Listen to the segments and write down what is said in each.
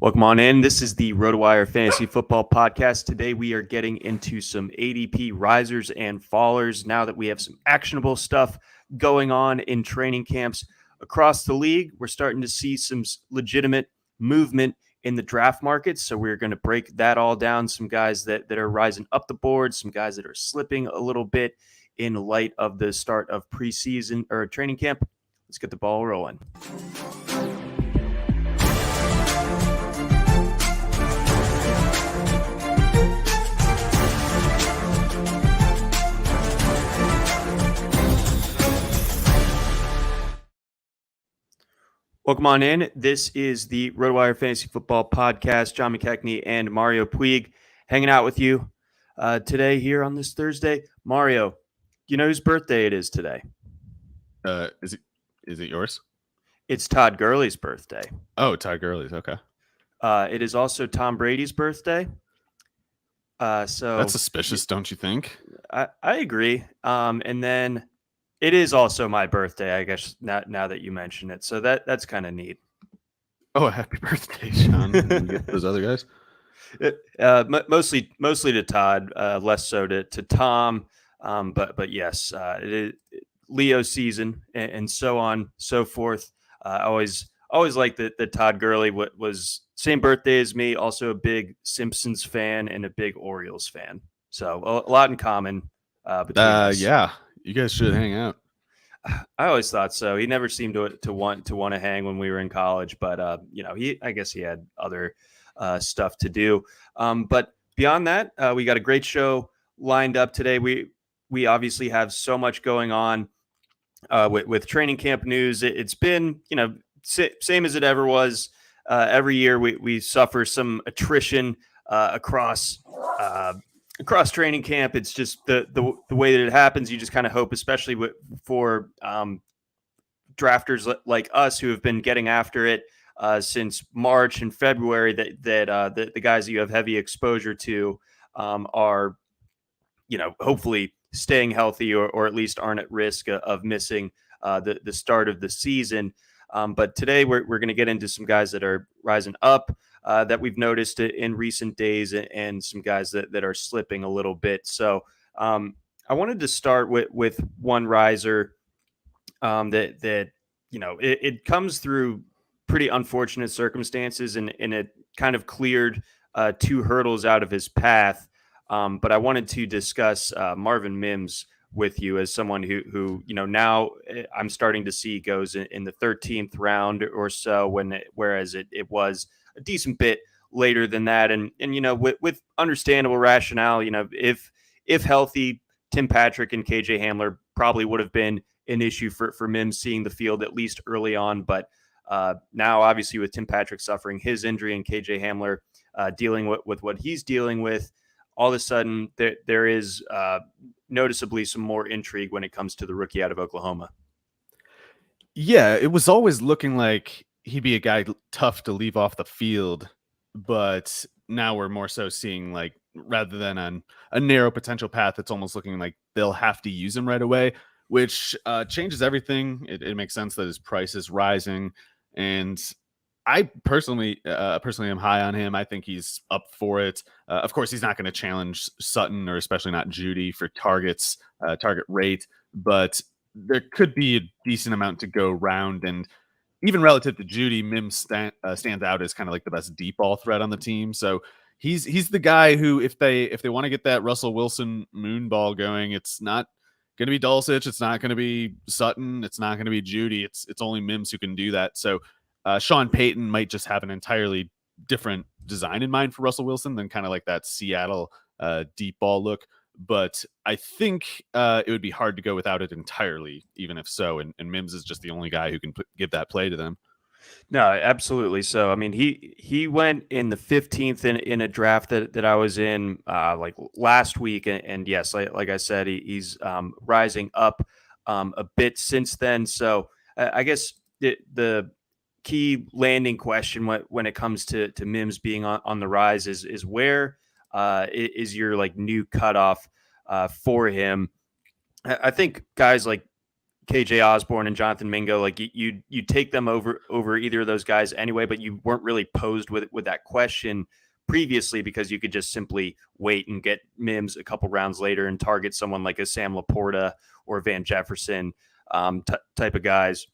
Welcome on in. This is the RotoWire Fantasy Football Podcast. Today we are getting into some ADP risers and fallers now that we have some actionable stuff going on in training camps across the league. We're starting to see some legitimate movement in the draft market, so we're going to break that all down. Some guys that are rising up the board, some guys that are slipping a little bit in light of the start of preseason or training camp. Let's get the ball rolling. Welcome on in. This is the RotoWire Fantasy Football Podcast. John McKechnie and Mario Puig hanging out with you today here on this Thursday. Mario, do you know whose birthday it is today? Is it yours? It's Todd Gurley's birthday. Oh, Todd Gurley's. Okay. It is also Tom Brady's birthday. So that's suspicious, don't you think? I agree. And then it is also my birthday, I guess, now that you mention it. So that's kind of neat. Oh, happy birthday, Sean. Those other guys? Mostly to Todd, less so to Tom. But yes, it is Leo season and so on, so forth. Always liked that Todd Gurley was same birthday as me, also a big Simpsons fan and a big Orioles fan. So a lot in common between us. Yeah. You guys should hang out. I always thought so. He never seemed to want to hang when we were in college, but I guess he had other stuff to do. But beyond that, we got a great show lined up today. We obviously have so much going on with training camp news. It's been same as it ever was. Every year we suffer some attrition across training camp. It's just the way that it happens. You just kind of hope, especially for drafters like us who have been getting after it since March and February, that the guys that you have heavy exposure to are, hopefully staying healthy or at least aren't at risk of missing the start of the season. But today we're going to get into some guys that are rising up that we've noticed in recent days, and some guys that are slipping a little bit. So I wanted to start with one riser that it comes through pretty unfortunate circumstances, and it kind of cleared two hurdles out of his path. But I wanted to discuss Marvin Mims with you as someone who now I'm starting to see goes in the 13th round or so, whereas it was a decent bit later than that. And with understandable rationale, if healthy, Tim Patrick and KJ Hamler probably would have been an issue for Mims seeing the field at least early on. But now, obviously, with Tim Patrick suffering his injury and KJ Hamler dealing with what he's dealing with, all of a sudden there is noticeably some more intrigue when it comes to the rookie out of Oklahoma. Yeah, it was always looking like he'd be a guy tough to leave off the field, but now we're more so seeing, like, rather than on a narrow potential path, it's almost looking like they'll have to use him right away, which changes everything. It makes sense that his price is rising, and I personally am high on him. I think he's up for it. Of course, he's not going to challenge Sutton, or especially not Judy, for target rate, but there could be a decent amount to go round. And even relative to Judy, Mims stands out as kind of like the best deep ball threat on the team. So he's the guy who, if they want to get that Russell Wilson moon ball going, it's not going to be Dulcich, it's not going to be Sutton, it's not going to be Judy. It's only Mims who can do that. So Sean Payton might just have an entirely different design in mind for Russell Wilson than kind of like that Seattle deep ball look. But I think it would be hard to go without it entirely, even if so. And Mims is just the only guy who can give that play to them. No, absolutely. So, I mean, he went in the 15th in a draft that I was in like last week. And yes, like I said, he's rising up a bit since then. So I guess the key landing question when it comes to Mims being on the rise is where is your like new cutoff for him? I think guys like KJ Osborne and Jonathan Mingo, like you take them over either of those guys anyway, but you weren't really posed with that question previously because you could just simply wait and get Mims a couple rounds later and target someone like a Sam Laporta or Van Jefferson type of guys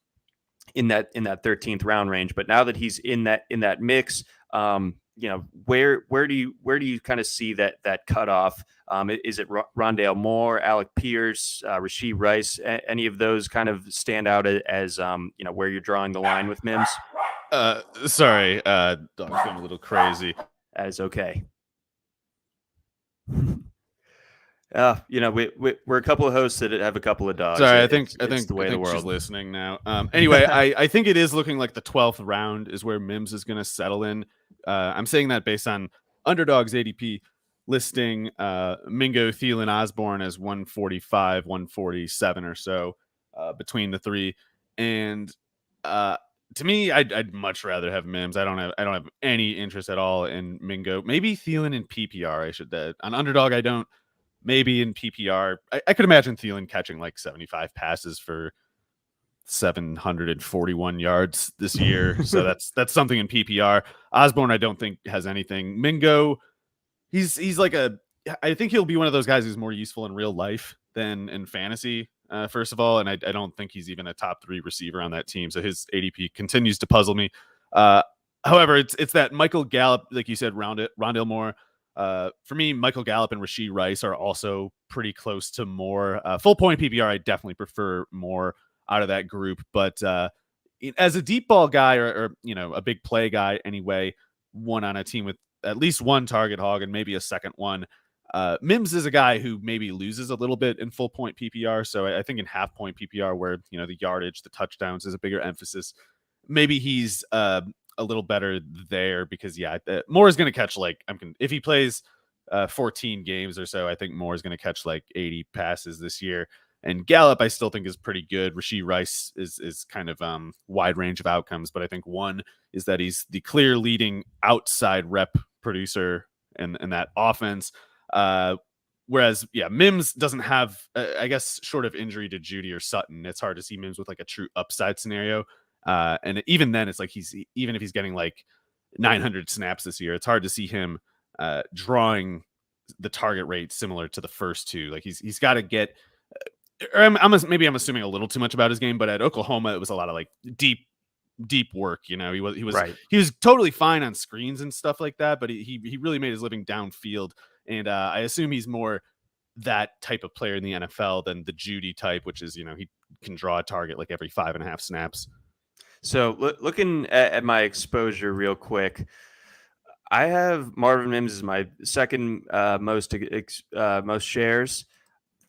in that 13th round range. But now that he's in that mix, where do you kind of see that cutoff? Is it Rondale Moore, Alec Pierce, Rashee Rice? Any of those kind of stand out as where you're drawing the line with Mims? Sorry, dog's going a little crazy. That is okay. We're a couple of hosts that have a couple of dogs. Sorry, I think the way of the world. She's listening now. Anyway, I think it is looking like the 12th round is where Mims is going to settle in. I'm saying that based on Underdog's ADP listing Mingo, Thielen, Osborne as 145, 147 or so between the three. And to me, I'd much rather have Mims. I don't have any interest at all in Mingo. Maybe Thielen in PPR. I should. On Underdog, I don't. Maybe in PPR, I could imagine Thielen catching like 75 passes for 741 yards this year. So that's something in PPR. Osborne, I don't think has anything. Mingo, he's like I think he'll be one of those guys who's more useful in real life than in fantasy. First of all, and I don't think he's even a top 3 receiver on that team. So his ADP continues to puzzle me. However, it's that Michael Gallup, like you said, Rondale Moore. For me, Michael Gallup and Rashee Rice are also pretty close to Moore. Full point PPR, I definitely prefer Moore out of that group. But as a deep ball guy or a big play guy anyway, one on a team with at least one target hog and maybe a second one, Mims is a guy who maybe loses a little bit in full point PPR. So I think in half point PPR, where the yardage, the touchdowns is a bigger emphasis, maybe he's a little better there because Moore is going to catch if he plays 14 games or so, I think Moore is going to catch like 80 passes this year. And Gallup, I still think is pretty good. Rashee Rice is kind of wide range of outcomes, but I think one is that he's the clear leading outside rep producer in that offense. Whereas, Mims doesn't have, I guess, short of injury to Judy or Sutton, it's hard to see Mims with like a true upside scenario. And even then, it's like even if he's getting like 900 snaps this year, it's hard to see him drawing the target rate similar to the first two. Like he's got to get. Maybe I'm assuming a little too much about his game, but at Oklahoma, it was a lot of like deep work. He was right. He was totally fine on screens and stuff like that, but he really made his living downfield. And I assume he's more that type of player in the NFL than the Judy type, which is he can draw a target like every 5.5 snaps. So looking at my exposure real quick, I have Marvin Mims as my second most shares,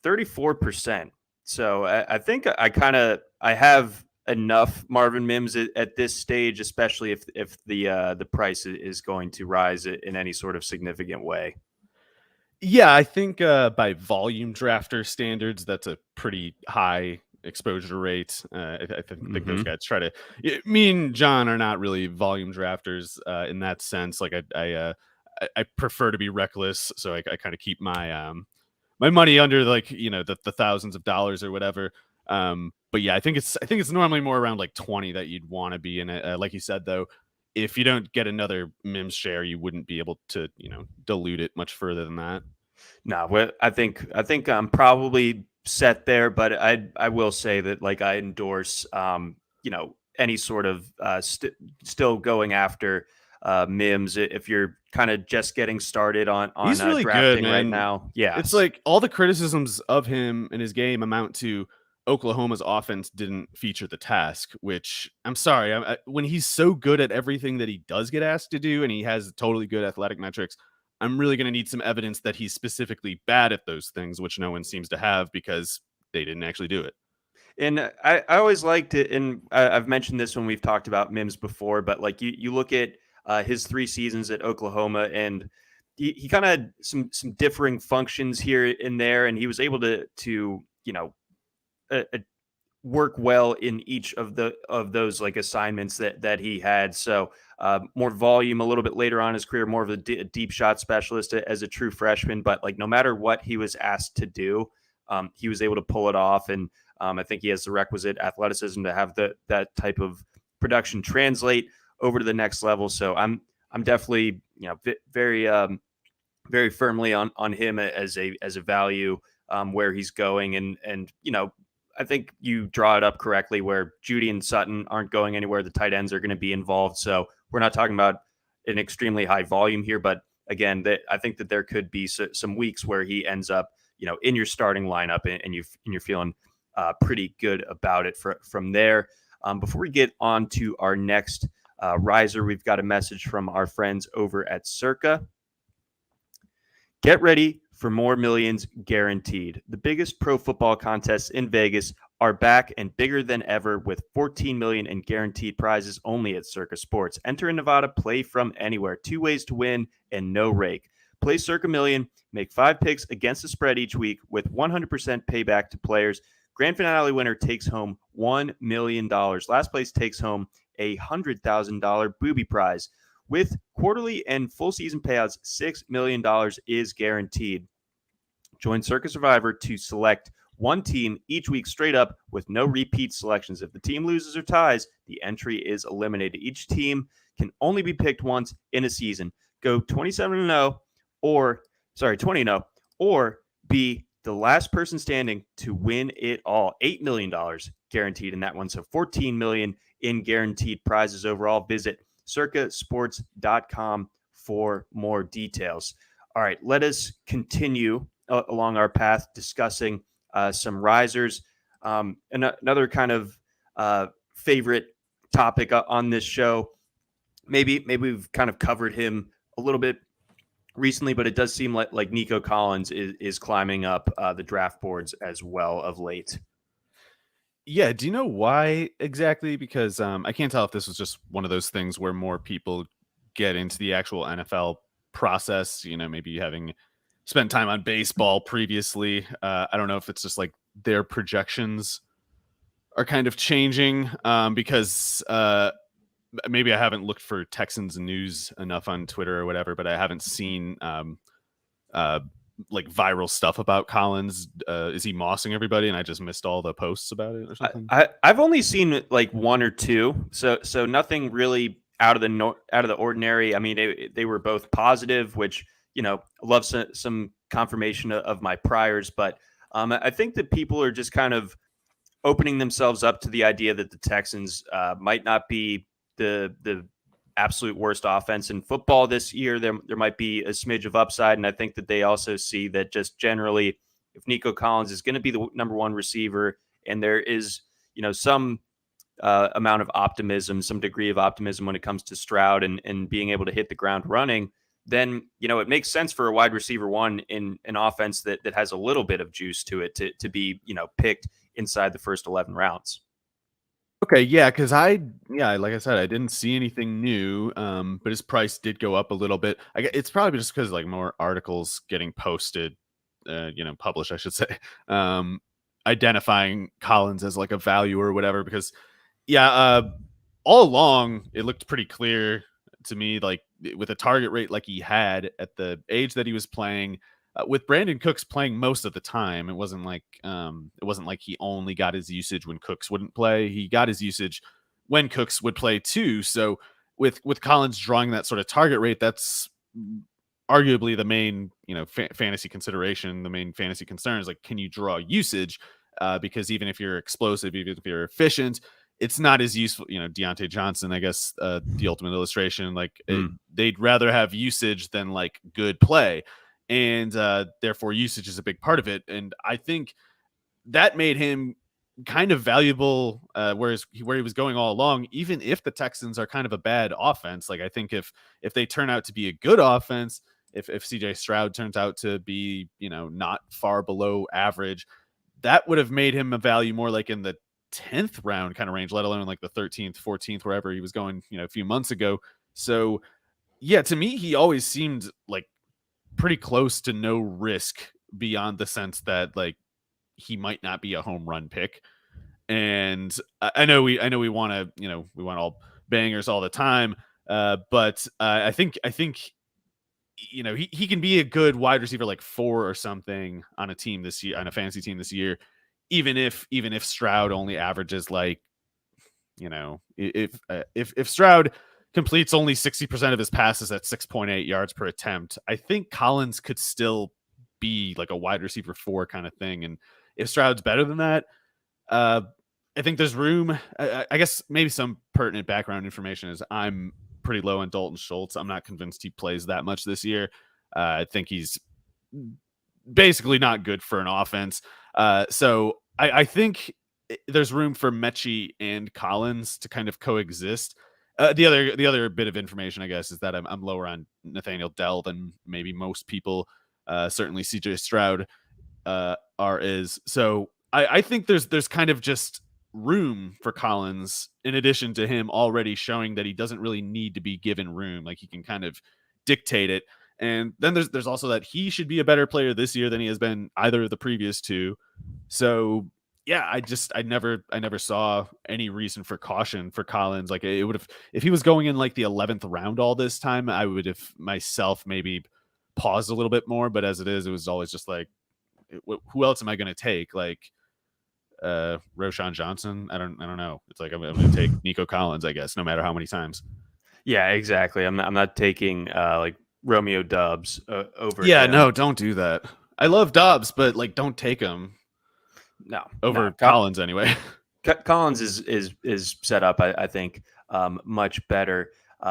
34%. So I think I have enough Marvin Mims at this stage, especially if the price is going to rise in any sort of significant way. Yeah, I think by volume drafter standards, that's a pretty high exposure rate. I think those guys try to. Me and John are not really volume drafters in that sense. Like I prefer to be reckless, so I kind of keep my my money under the thousands of dollars or whatever. But I think it's normally more around like 20 that you'd want to be in it. Like you said though, if you don't get another Mims share, you wouldn't be able to dilute it much further than that. No, I think I'm probably set there, but I will say that I endorse any sort of still going after Mims if you're kind of just getting started on he's really drafting good, right now. Yeah, it's like all the criticisms of him and his game amount to Oklahoma's offense didn't feature the task, which I'm sorry, when he's so good at everything that he does get asked to do and he has totally good athletic metrics, I'm really going to need some evidence that he's specifically bad at those things, which no one seems to have because they didn't actually do it. And I always liked it, and I've mentioned this when we've talked about Mims before, but you look at his 3 seasons at Oklahoma, and he kind of had some differing functions here and there, and he was able to work well in each of those assignments that he had. So more volume a little bit later on in his career, more of a deep shot specialist as a true freshman. But no matter what he was asked to do, he was able to pull it off. And I think he has the requisite athleticism to have that type of production translate over to the next level. So I'm definitely very firmly on him as a value where he's going, and I think you draw it up correctly where Judy and Sutton aren't going anywhere. The tight ends are going to be involved, so we're not talking about an extremely high volume here. But again, I think that there could be some weeks where he ends up in your starting lineup, and you're feeling pretty good about it from there. Before we get on to our next riser, we've got a message from our friends over at Circa. Get ready for more millions guaranteed. The biggest pro football contests in Vegas are back and bigger than ever with 14 million in guaranteed prizes only at Circa Sports. Enter in Nevada, play from anywhere. 2 ways to win and no rake. Play Circa Million, make 5 picks against the spread each week with 100% payback to players. Grand finale winner takes home $1 million. Last place takes home a $100,000 booby prize. With quarterly and full season payouts, $6 million is guaranteed. Join Circa Survivor to select one team each week straight up with no repeat selections. If the team loses or ties, the entry is eliminated. Each team can only be picked once in a season. Go 27-0 or 20-0 or be the last person standing to win it all. $8 million guaranteed in that one. So $14 million in guaranteed prizes overall. Visit circasports.com for more details. All right, let us continue along our path discussing some risers. Another kind of favorite topic on this show. Maybe we've kind of covered him a little bit recently, but it does seem like Nico Collins is climbing up the draft boards as well of late. Yeah, do you know why exactly? Because I can't tell if this was just one of those things where more people get into the actual NFL process, maybe having spent time on baseball previously. I don't know if it's just like their projections are kind of changing because maybe I haven't looked for Texans news enough on Twitter or whatever, but I haven't seen like viral stuff about Collins. Is he mossing everybody and I just missed all the posts about it or something? I've only seen like one or two, so nothing really out of the ordinary. I mean, they were both positive, which love some confirmation of my priors, but I think that people are just kind of opening themselves up to the idea that the Texans might not be the absolute worst offense in football this year. There might be a smidge of upside, and I think that they also see that just generally, if Nico Collins is going to be the number one receiver, and there is some amount of optimism, some degree of optimism when it comes to Stroud and being able to hit the ground running, then it makes sense for a wide receiver one in an offense that has a little bit of juice to it to be picked inside the first 11 rounds. Okay, yeah, because like I said, I didn't see anything new, but his price did go up a little bit. It's probably just because like more articles getting posted, published, I should say, identifying Collins as like a value or whatever. Because all along it looked pretty clear to me, like with a target rate like he had at the age that he was playing. With Brandon Cooks playing most of the time, it wasn't like he only got his usage when Cooks wouldn't play. He got his usage when Cooks would play too. So with Collins drawing that sort of target rate, that's arguably the main fantasy consideration. The main fantasy concern is like, can you draw usage? Because even if you're explosive, even if you're efficient, it's not as useful. Deontay Johnson, I guess, the ultimate illustration. Like they'd rather have usage than like good play. And therefore usage is a big part of it. And I think that made him kind of valuable, where he was going all along, even if the Texans are kind of a bad offense. Like I think if they turn out to be a good offense, if CJ Stroud turns out to be, not far below average, that would have made him a value more like in the 10th round kind of range, let alone like the 13th, 14th, wherever he was going, a few months ago. So yeah, to me, he always seemed like pretty close to no risk, beyond the sense that like he might not be a home run pick. And I know we want to, we want all bangers all the time. But I think he can be a good wide receiver, like 4 or something on a team this year, on a fantasy team this year, even if Stroud only averages like, if Stroud completes only 60% of his passes at 6.8 yards per attempt, I think Collins could still be like a wide receiver 4 kind of thing. And if Stroud's better than that, I think there's room. I guess maybe some pertinent background information is I'm pretty low on Dalton Schultz. I'm not convinced he plays that much this year. I think he's basically not good for an offense. So I think there's room for Mechie and Collins to kind of coexist. The other bit of information, I guess, is that I'm lower on Nathaniel Dell than maybe most people. Certainly CJ Stroud is. So I think there's kind of just room for Collins, in addition to him already showing that he doesn't really need to be given room. Like, he can kind of dictate it. And then there's also that he should be a better player this year than he has been either of the previous two. So yeah, I never saw any reason for caution for Collins. Like, it would have, if he was going in like the 11th round all this time, I would have myself maybe paused a little bit more. But as it is, it was always just like, who else am I going to take? Like, Roshan Johnson. I don't know. It's like, I'm going to take Nico Collins, I guess, no matter how many times. Yeah, exactly. I'm not taking like Romeo Dubs over. Yeah, him. no, don't do that. I love Dobbs, but like, don't take him. No, over Collins anyway. Collins is set up, I think, much better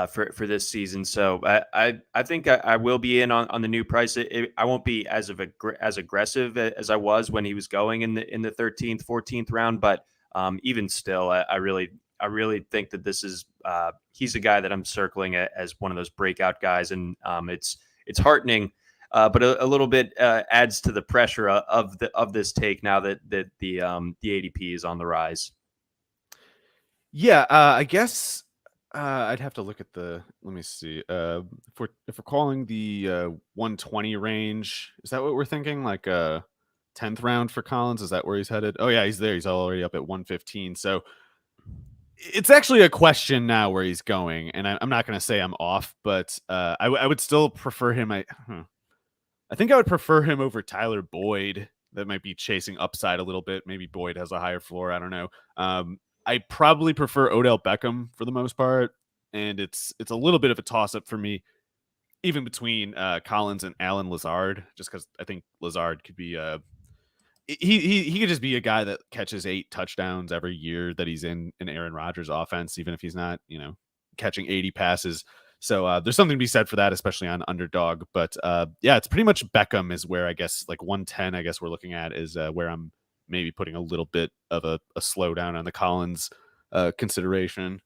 for this season. So I think I will be in on the new price. I won't be as aggressive as I was when he was going in the 13th, 14th round. But even still, I really think that this is he's a guy that I'm circling as one of those breakout guys, and it's heartening. But a little bit adds to the pressure of this take now that the ADP is on the rise. Yeah, I guess I'd have to look at the. Let me see. If we're calling the 120 range, is that what we're thinking? Like a 10th round for Collins? Is that where he's headed? Oh yeah, he's there. He's already up at 115. So it's actually a question now where he's going, and I'm not going to say I'm off, but I would still prefer him. I think I would prefer him over Tyler Boyd. That might be chasing upside a little bit. Maybe Boyd has a higher floor. I don't know. I probably prefer Odell Beckham for the most part, and it's a little bit of a toss-up for me, even between Collins and Alan Lazard, just because I think Lazard could be he could just be a guy that catches 8 touchdowns every year that he's in an Aaron Rodgers offense, even if he's not, catching 80 passes. So there's something to be said for that, especially on underdog. But yeah, it's pretty much Beckham is where I guess like 110, I guess we're looking at is where I'm maybe putting a little bit of a slowdown on the Collins consideration.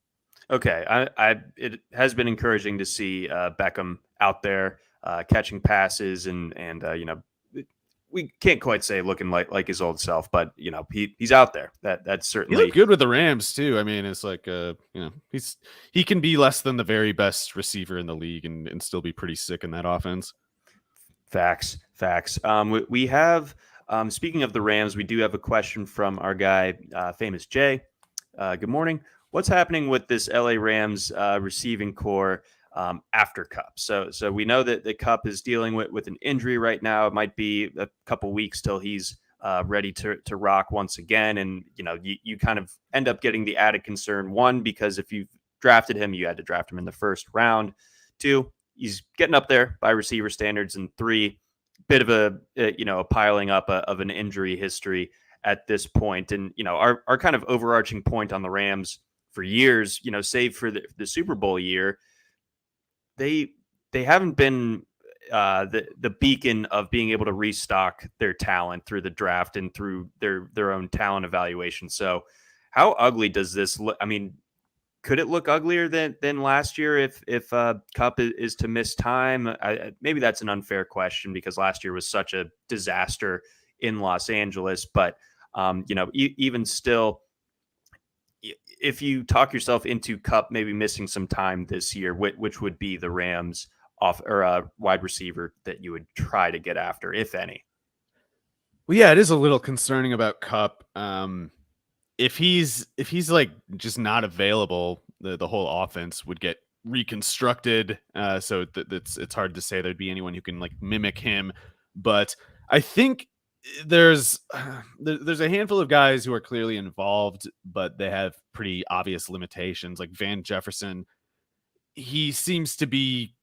Okay. It has been encouraging to see Beckham out there catching passes and we can't quite say looking like his old self, but he's out there. That's certainly he looked good with the Rams too. I mean, it's like he can be less than the very best receiver in the league and still be pretty sick in that offense. Facts. We have speaking of the Rams, we do have a question from our guy, Famous Jay. Good morning. What's happening with this LA Rams receiving core after Cup? So we know that the Cup is dealing with an injury right now. It might be a couple weeks till he's ready to rock once again. And, you kind of end up getting the added concern. 1, because if you drafted him, you had to draft him in the first round. 2, he's getting up there by receiver standards. And 3, bit of a piling up of an injury history at this point. And, our kind of overarching point on the Rams for years, save for the Super Bowl year, they haven't been the beacon of being able to restock their talent through the draft and through their own talent evaluation. So how ugly does this look? I mean, could it look uglier than last year if Cup is to miss time? Maybe that's an unfair question because last year was such a disaster in Los Angeles. But, even still, if you talk yourself into Cup maybe missing some time this year, which would be the Rams wide receiver that you would try to get after, if any? Well, yeah, it is a little concerning about Cup. If he's like just not available, the whole offense would get reconstructed. So it's hard to say there'd be anyone who can like mimic him. But I think there's a handful of guys who are clearly involved, but they have pretty obvious limitations. Like Van Jefferson, he seems to be.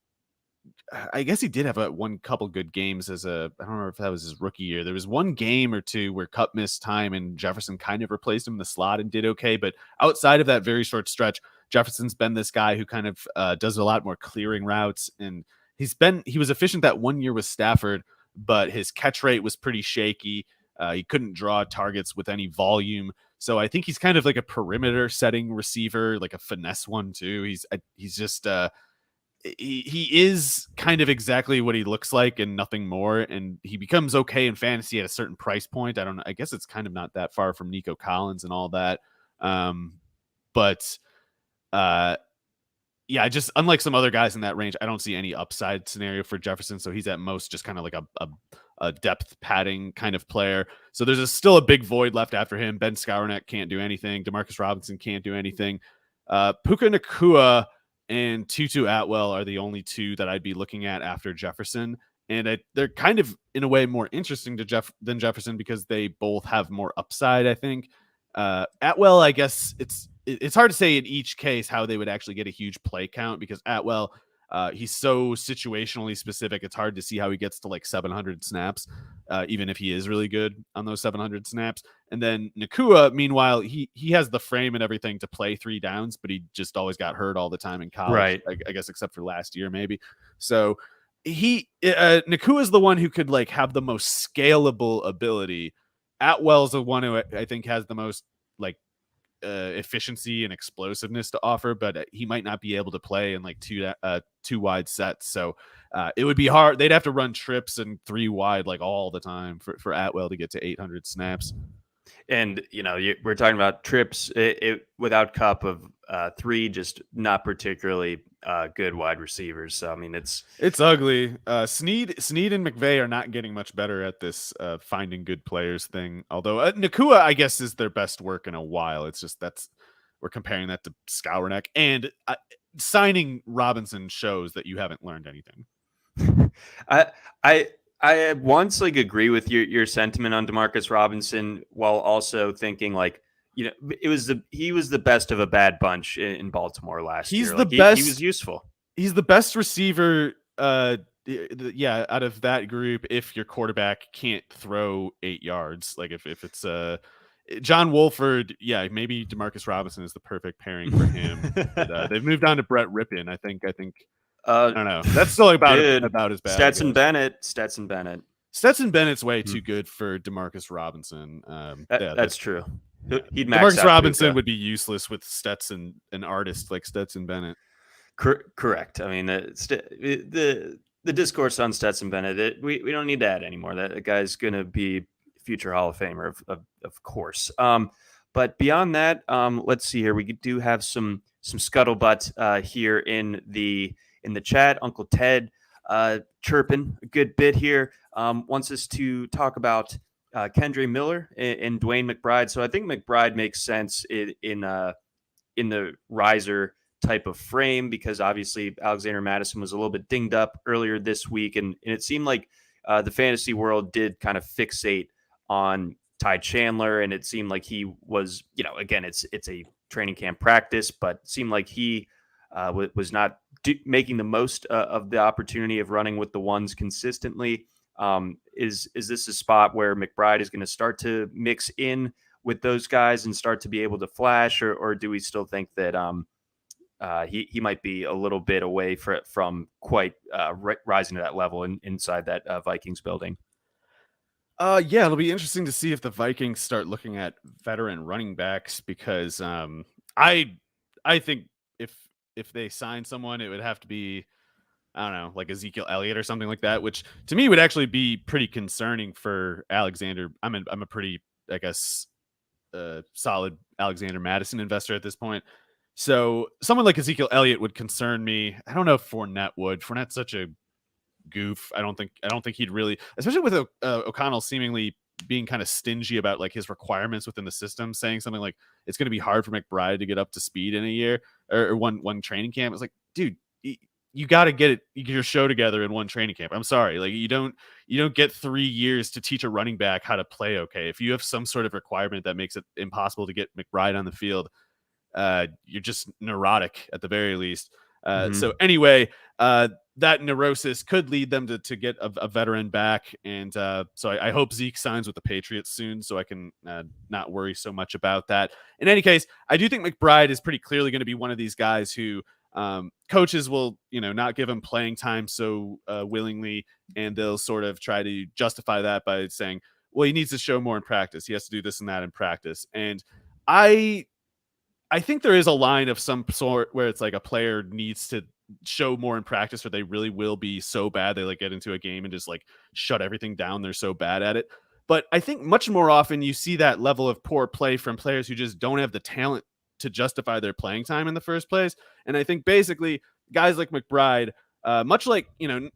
I guess he did have one couple good games as I don't know if that was his rookie year. There was one game or two where Kupp missed time and Jefferson kind of replaced him in the slot and did okay. But outside of that very short stretch, Jefferson's been this guy who kind of does a lot more clearing routes, and he was efficient that 1 year with Stafford, but his catch rate was pretty shaky. He couldn't draw targets with any volume. So I think he's kind of like a perimeter setting receiver, like a finesse one too. He's just he is kind of exactly what he looks like and nothing more. And he becomes okay in fantasy at a certain price point. I don't know. I guess it's kind of not that far from Nico Collins and all that. But yeah, just unlike some other guys in that range, I don't see any upside scenario for Jefferson. So he's at most just kind of like a depth padding kind of player. So there's still a big void left after him. Ben Skowronek can't do anything. Demarcus Robinson can't do anything. Puka Nacua and Tutu Atwell are the only two that I'd be looking at after Jefferson. And they're kind of, in a way, more interesting than Jefferson because they both have more upside, I think. Atwell, I guess it's hard to say in each case how they would actually get a huge play count because Atwell, he's so situationally specific. It's hard to see how he gets to like 700 snaps, even if he is really good on those 700 snaps. And then Nacua, meanwhile, he has the frame and everything to play 3 downs, but he just always got hurt all the time in college, Right. I guess, except for last year, maybe. So Nacua is the one who could like have the most scalable ability. Atwell's the one who I think has the most like efficiency and explosiveness to offer, but he might not be able to play in like two wide sets. So it would be hard. They'd have to run trips and 3 wide like all the time for Atwell to get to 800 snaps. And, we're talking about trips without Kupp of 3, just not particularly good wide receivers. So, I mean, it's ugly. Snead and McVay are not getting much better at this finding good players thing. Although Nacua, I guess, is their best work in a while. It's just we're comparing that to Skowronek. And signing Robinson shows that you haven't learned anything. I once agree with your sentiment on Demarcus Robinson while also thinking he was the best of a bad bunch in Baltimore last year. The best. He was useful. He's the best receiver. Out of that group, if your quarterback can't throw 8 yards, like if it's John Wolford, maybe Demarcus Robinson is the perfect pairing for him. But, they've moved on to Brett Rippon. I think. I don't know. That's still about as bad. Stetson Bennett. Stetson Bennett's way too good for Demarcus Robinson. That's true. He'd max Demarcus Robinson would be useless with Stetson, an artist like Stetson Bennett. Correct. I mean, the discourse on Stetson Bennett, we don't need to add anymore. That guy's going to be future Hall of Famer, of course. But beyond that, let's see here. We do have some scuttlebutt here in the chat. Uncle Ted chirping a good bit here. Wants us to talk about Kendre Miller and DeWayne McBride. So I think McBride makes sense in the riser type of frame because obviously Alexander Mattison was a little bit dinged up earlier this week, and it seemed like the fantasy world did kind of fixate on Ty Chandler, and it seemed like he was, again, it's a training camp practice, but it seemed like he was not making the most of the opportunity of running with the ones consistently. Is this a spot where McBride is going to start to mix in with those guys and start to be able to flash, or do we still think that he might be a little bit away from quite rising to that level inside that Vikings building? It'll be interesting to see if the Vikings start looking at veteran running backs because I think if they sign someone, it would have to be, I don't know, like Ezekiel Elliott or something like that, which to me would actually be pretty concerning for Alexander. I'm a pretty, I guess, solid Alexander Mattison investor at this point. So someone like Ezekiel Elliott would concern me. I don't know if Fournette would. Fournette's such a goof. I don't think he'd really, especially with O'Connell seemingly being kind of stingy about like his requirements within the system, saying something like it's going to be hard for McBride to get up to speed in a year or one training camp. It's like, dude, you got to get your show together in one training camp. I'm sorry. Like you don't get 3 years to teach a running back how to play. Okay. If you have some sort of requirement that makes it impossible to get McBride on the field, you're just neurotic at the very least. So anyway, that neurosis could lead them to get a veteran back. And so I hope Zeke signs with the Patriots soon so I can not worry so much about that. In any case, I do think McBride is pretty clearly going to be one of these guys who coaches will, not give him playing time so willingly, and they'll sort of try to justify that by saying, well, he needs to show more in practice. He has to do this and that in practice. And I think there is a line of some sort where it's like a player needs to show more in practice or they really will be so bad they like get into a game and just like shut everything down. They're so bad at it. But I think much more often you see that level of poor play from players who just don't have the talent to justify their playing time in the first place. And I think basically guys like McBride, much like,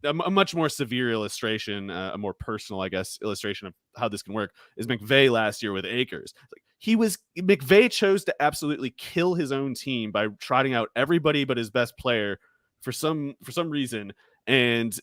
a much more severe illustration, a more personal, I guess, illustration of how this can work is McVay last year with Akers. McVay chose to absolutely kill his own team by trotting out everybody but his best player for some reason. And,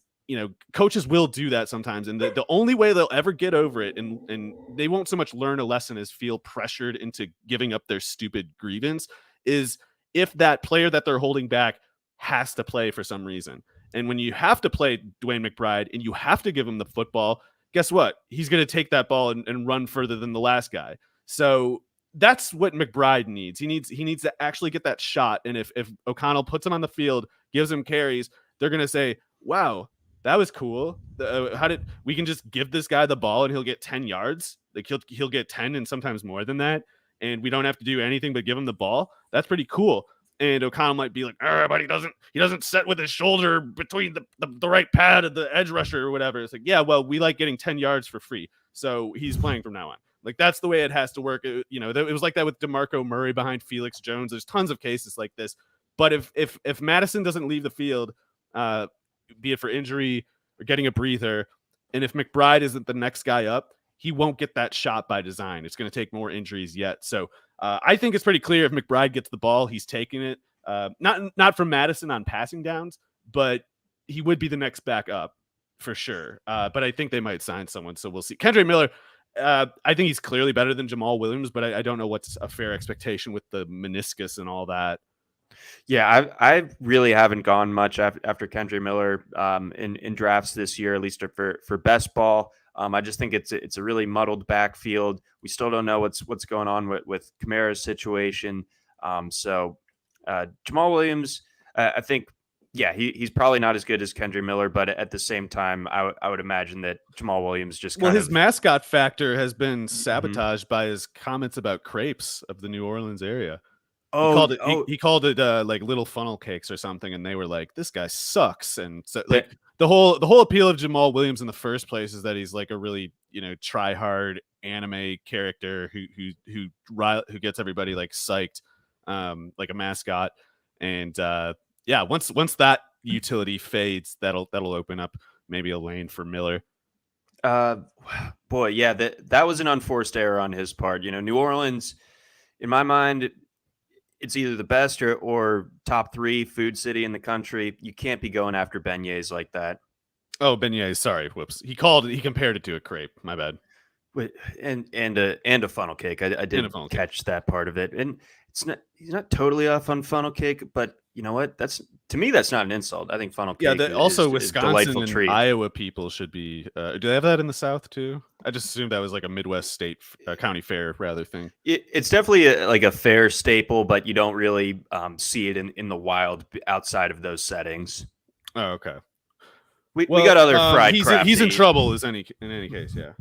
coaches will do that sometimes. And the only way they'll ever get over it and they won't so much learn a lesson as feel pressured into giving up their stupid grievance is if that player that they're holding back has to play for some reason. And when you have to play DeWayne McBride and you have to give him the football, guess what? He's going to take that ball and run further than the last guy. So that's what McBride needs. He needs to actually get that shot. And if O'Connell puts him on the field, gives him carries, they're going to say, wow, that was cool. We can just give this guy the ball and he'll get 10 yards. Like he'll get 10 and sometimes more than that. And we don't have to do anything but give him the ball. That's pretty cool. And O'Connell might be like, but he doesn't set with his shoulder between the right pad of the edge rusher or whatever. It's like, yeah, well, we like getting 10 yards for free. So he's playing from now on. Like, that's the way it has to work. It was like that with DeMarco Murray behind Felix Jones. There's tons of cases like this. But if Madison doesn't leave the field, be it for injury or getting a breather, and if McBride isn't the next guy up, he won't get that shot by design. It's going to take more injuries yet. So I think it's pretty clear if McBride gets the ball, he's taking it. Not from Madison on passing downs, but he would be the next back up for sure. But I think they might sign someone, so we'll see. Kendre Miller, I think he's clearly better than Jamal Williams, but I don't know what's a fair expectation with the meniscus and all that. Yeah, I really haven't gone much after Kendre Miller in drafts this year, at least for best ball. I just think it's a really muddled backfield. We still don't know what's going on with Kamara's situation. So Jamal Williams, I think, yeah, he's probably not as good as Kendre Miller, but at the same time, I would imagine that Jamal Williams just his mascot factor has been sabotaged by his comments about crepes of the New Orleans area. He called it like little funnel cakes or something, and they were like, "This guy sucks." And so, like, the whole appeal of Jamal Williams in the first place is that he's like a really try hard anime character who gets everybody like psyched, like a mascot. And yeah, once that utility fades, that'll open up maybe a lane for Miller. Boy, yeah, that was an unforced error on his part. New Orleans, in my mind, it's either the best or top 3 food city in the country. You can't be going after beignets like that. Oh, beignets. Sorry. Whoops. He compared it to a crepe. My bad. And a funnel cake. I didn't catch that part of it. And he's not totally off on funnel cake, but you know what? To me, that's not an insult. I think funnel cake. Yeah. Also, Wisconsin and treat. Iowa people should be. Do they have that in the South too? I just assumed that was like a Midwest state county fair rather thing. It's definitely like a fair staple, but you don't really see it in the wild outside of those settings. Oh, okay. We got other fried crap. He's in trouble in any case. Yeah.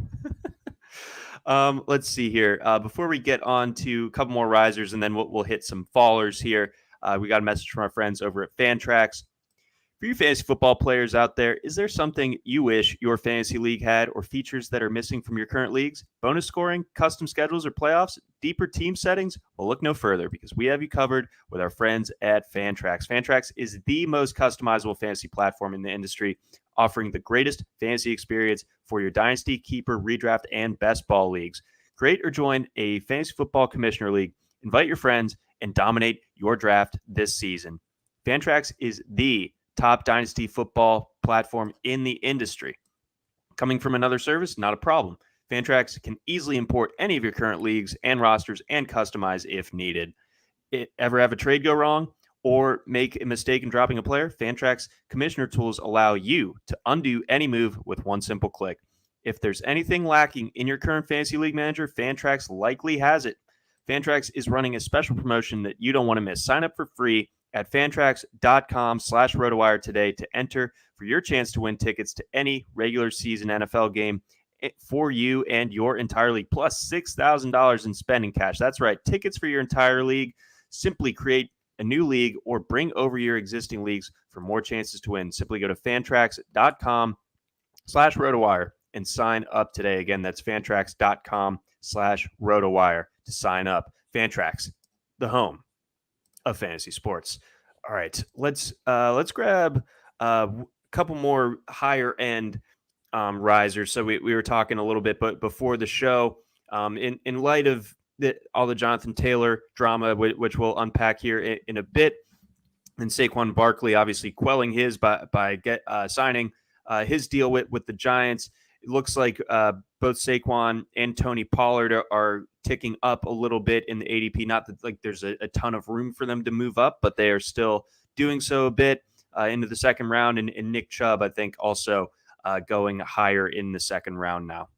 Let's see here. Before we get on to a couple more risers, and then we'll hit some fallers here. We got a message from our friends over at Fantrax. For you fantasy football players out there, is there something you wish your fantasy league had or features that are missing from your current leagues? Bonus scoring, custom schedules, or playoffs? Deeper team settings? Well, look no further because we have you covered with our friends at Fantrax. Fantrax is the most customizable fantasy platform in the industry, offering the greatest fantasy experience for your dynasty, keeper, redraft, and best ball leagues. Create or join a fantasy football commissioner league. Invite your friends and dominate your draft this season. Fantrax is the top dynasty football platform in the industry. Coming from another service, not a problem. Fantrax can easily import any of your current leagues and rosters and customize if needed. Ever have a trade go wrong or make a mistake in dropping a player? Fantrax commissioner tools allow you to undo any move with one simple click. If there's anything lacking in your current fantasy league manager, Fantrax likely has it. Fantrax is running a special promotion that you don't want to miss. Sign up for free at fantrax.com/rotowire today to enter for your chance to win tickets to any regular season NFL game for you and your entire league, plus $6,000 in spending cash. That's right, tickets for your entire league. Simply create a new league or bring over your existing leagues for more chances to win. Simply go to fantrax.com/rotowire and sign up today. Again, that's fantrax.com/rotowire to sign up. Fantrax, the home of fantasy sports. All right, let's grab a couple more higher end risers. So we were talking a little bit, but before the show, in light of all the Jonathan Taylor drama, which we'll unpack here in a bit, and Saquon Barkley obviously quelling his by signing his deal with the Giants. It looks like both Saquon and Tony Pollard are ticking up a little bit in the ADP. Not that like there's a ton of room for them to move up, but they are still doing so a bit into the second round. And Nick Chubb, I think, also going higher in the second round now.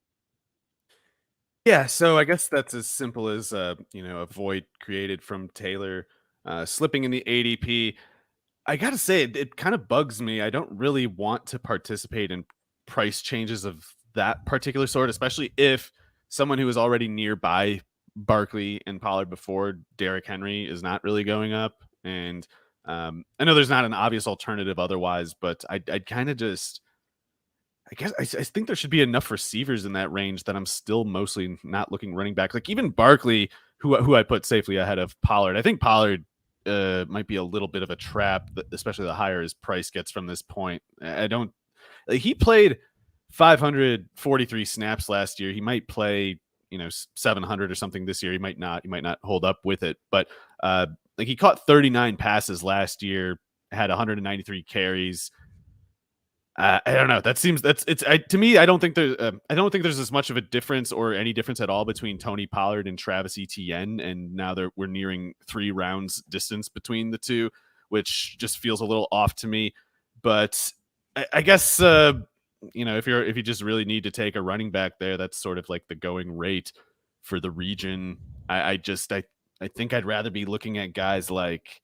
Yeah, so I guess that's as simple as a void created from Taylor slipping in the ADP. I gotta say, it kind of bugs me. I don't really want to participate in price changes of that particular sort, especially if someone who is already nearby Barkley and Pollard before Derrick Henry is not really going up. And I know there's not an obvious alternative otherwise, but I'd kind of just, I guess I think there should be enough receivers in that range that I'm still mostly not looking running back. Like even Barkley, who I put safely ahead of Pollard. I think Pollard might be a little bit of a trap, especially the higher his price gets from this point. He played 543 snaps last year. He might play 700 or something this year. He might not hold up with it, but he caught 39 passes last year, had 193 carries. I don't know. To me. I don't think there's as much of a difference or any difference at all between Tony Pollard and Travis Etienne. And now we're nearing 3 rounds distance between the two, which just feels a little off to me. But I guess if you just really need to take a running back there, that's sort of like the going rate for the region. I think I'd rather be looking at guys like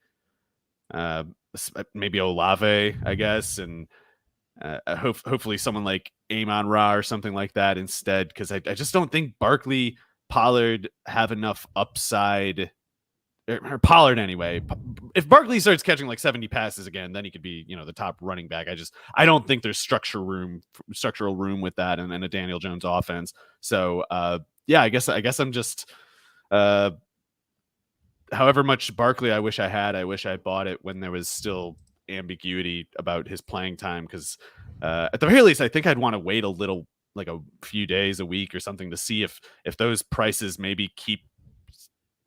maybe Olave, I guess, and hopefully someone like Amon-Ra or something like that instead, because I just don't think Barkley, Pollard have enough upside, or Pollard anyway. If Barkley starts catching like 70 passes again, then he could be the top running back. I don't think there's structural room with that and a Daniel Jones offense. So yeah, I guess I'm just however much Barkley I wish I bought it when there was still ambiguity about his playing time, because at the very least I think I'd want to wait a little, like a few days, a week or something, to see if those prices maybe keep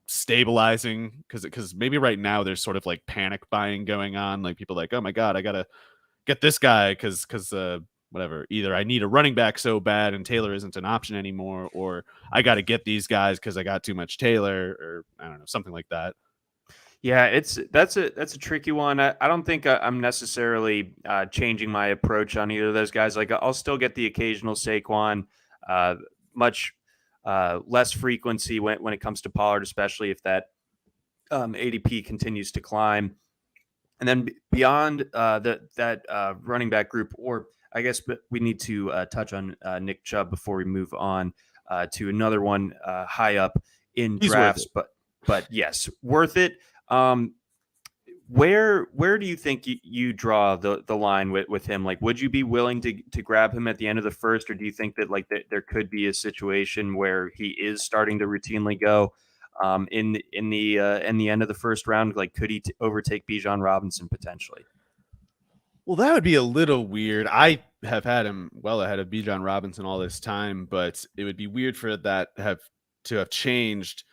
stabilizing, because maybe right now there's sort of like panic buying going on, like people like, oh my god, I gotta get this guy because whatever, either I need a running back so bad and Taylor isn't an option anymore, or I got to get these guys because I got too much Taylor, or I don't know, something like that. Yeah, that's a tricky one. I don't think I'm necessarily changing my approach on either of those guys. Like I'll still get the occasional Saquon, much less frequency when it comes to Pollard, especially if that ADP continues to climb. And then beyond that running back group, or I guess we need to touch on Nick Chubb before we move on to another one high up in drafts. But yes, worth it. Where do you think you draw the line with him? Like, would you be willing to grab him at the end of the first, or do you think that there could be a situation where he is starting to routinely go in the end of the first round? Like, could he overtake Bijan Robinson potentially? Well, that would be a little weird. I have had him well ahead of Bijan Robinson all this time, but it would be weird for that to have changed.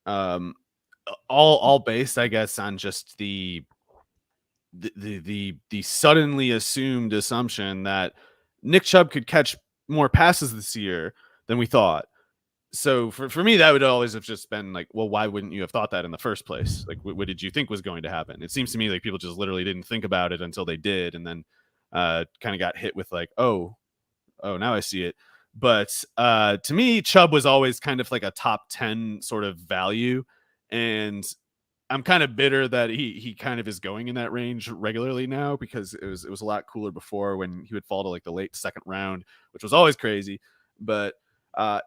All based, I guess, on just the the suddenly assumed assumption that Nick Chubb could catch more passes this year than we thought. So for me, that would always have just been like, well, why wouldn't you have thought that in the first place? Like, what did you think was going to happen? It seems to me like people just literally didn't think about it until they did, and then kind of got hit with like, oh, now I see it. But to me, Chubb was always kind of like a top 10 sort of value, and I'm kind of bitter that he kind of is going in that range regularly now, because it was a lot cooler before when he would fall to like the late second round, which was always crazy. But